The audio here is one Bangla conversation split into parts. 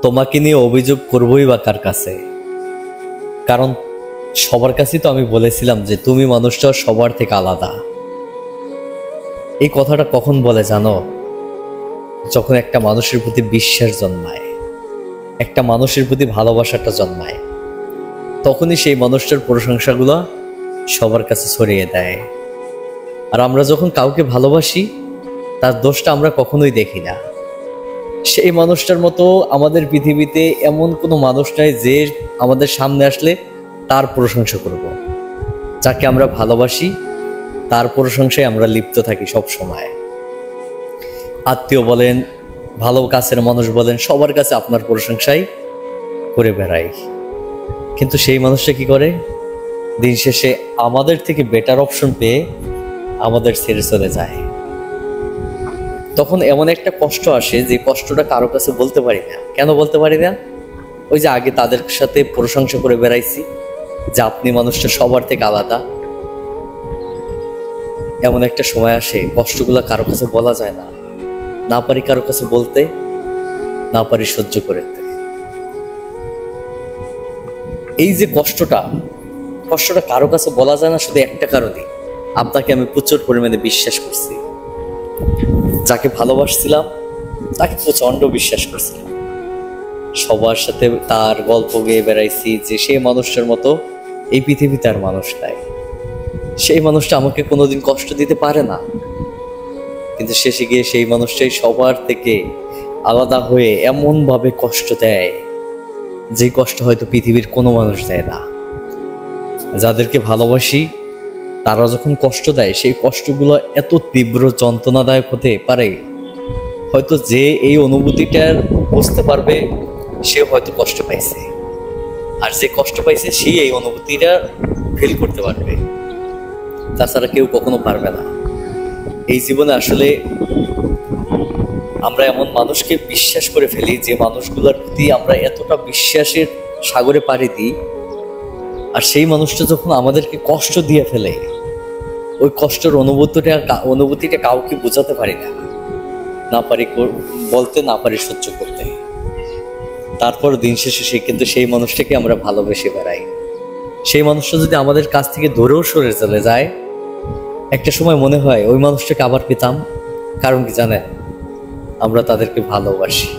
তোমাকে নিয়ে অভিযোগ করবই বা কার কাছে? কারণ সবার কাছেই তো আমি বলেছিলাম যে তুমি মানুষটা সবার থেকে আলাদা। এই কথাটা কখন বলে জানো? যখন একটা মানুষের প্রতি বিশ্বাস জন্মায়, একটা মানুষের প্রতি ভালোবাসাটা জন্মায়, তখনই সেই মানুষটার প্রশংসাগুলো সবার কাছে ছড়িয়ে দেয়। আর আমরা যখন কাউকে ভালোবাসি, তার দোষটা আমরা কখনোই দেখি না। সেই মানুষটার মতো আমাদের পৃথিবীতে এমন কোনো মানুষ নাই যে আমাদের সামনে আসলে তার প্রশংসা করব। যাকে আমরা ভালোবাসি তার প্রশংসায় আমরা লিপ্ত থাকি সব সময়। আত্মীয় বলেন, ভালো কাছের মানুষ বলেন, সবার কাছে আপনার প্রশংসাই করে বেড়াই। কিন্তু সেই মানুষটা কি করে? দিন শেষে আমাদের থেকে বেটার অপশন পেয়ে আমাদের ছেড়ে চলে যায়। তখন এমন একটা কষ্ট আসে যে কষ্টটা কারো কাছে বলতে পারি না। কেন বলতে পারি না? ওই যে আগে তাদের সাথে প্রশংসা করে বেড়াইছি যে আপনি মানুষটা সবার থেকে আলাদা। এমন একটা সময় আসে কষ্টগুলো কারো কাছে বলা যায় না, না পারি কারো কাছে বলতে, না পারি সহ্য করতে। এই যে কষ্টটা কারো কাছে বলা যায় না শুধু একটা কারণে, আপনাকে আমি প্রচুর পরিমাণে বিশ্বাস করছি। যাকে ভালোবাসছিলাম তাকে প্রচন্ড বিশ্বাস করছিলাম। সবার সাথে তার গল্প গেয়ে বেড়াইছি যে সেই মানুষটার মতো এই পৃথিবীতে আর মানুষ নাই। সেই মানুষটা আমাকে কোনোদিন কষ্ট দিতে পারে না, কিন্তু শেষে গিয়ে সেই মানুষটাই সবার থেকে আলাদা হয়ে এমন ভাবে কষ্ট দেয় যে কষ্ট হয়তো পৃথিবীর কোনো মানুষ দেয় না। যাদেরকে ভালোবাসি তারা যখন কষ্ট দেয়, সেই কষ্টগুলো এত তীব্র যন্ত্রণাদায়ক হতে পারে, হয়তো যে এই অনুভূতিটার বুঝতে পারবে সে হয়তো কষ্ট পাইছে, আর যে কষ্ট পাইছে সে এই অনুভূতিটা ফিল করতে পারবে, তাছাড়া কেউ কখনো পারবে না। এই জীবনে আসলে আমরা এমন মানুষকে বিশ্বাস করে ফেলি যে মানুষগুলোর প্রতি আমরা এতটা বিশ্বাসের সাগরে পাড়ি দিই, আর সেই মানুষটা যখন আমাদেরকে কষ্ট দিয়ে ফেলে, ওই কষ্টের অনুভূতিটা কাউকে বোঝাতে পারি না পারি বলতে, না পারি সহ্য করতে। তারপর দিন শেষে কিন্তু সেই মানুষটাকে আমরা ভালোবেসে বেড়াই। সেই মানুষটা যদি আমাদের কাছ থেকে দূরেও সরে চলে যায়, একটা সময় মনে হয় ওই মানুষটাকে আবার পেতাম। কারণ কি জানেন? আমরা তাদেরকে ভালোবাসি।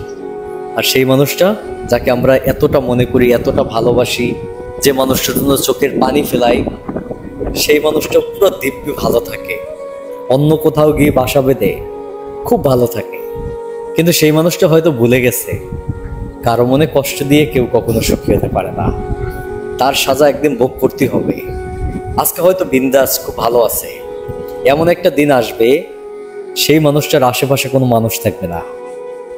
আর সেই মানুষটা যাকে আমরা এতটা মনে করি, এতটা ভালোবাসি, যে মানুষটার জন্য চোখের পানি ফেলাই, সেই মানুষটা পুরো দিব্যি ভালো থাকে, অন্য কোথাও গিয়ে বাসা বেঁধে খুব ভালো থাকে। কিন্তু সেই মানুষটা হয়তো ভুলে গেছে কারো মনে কষ্ট দিয়ে কেউ কখনো সুখী হতে পারে না। তার সাজা একদিন ভোগ করতে হবে। আজকে হয়তো বিন্দাস খুব ভালো আছে, এমন একটা দিন আসবে সেই মানুষটার আশেপাশে কোনো মানুষ থাকবে না।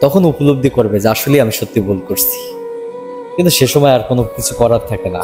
তখন উপলব্ধি করবে যে আসলে আমি সত্যি ভুল করছি, কিন্তু সে সময় আর কোনো কিছু করার থাকে না।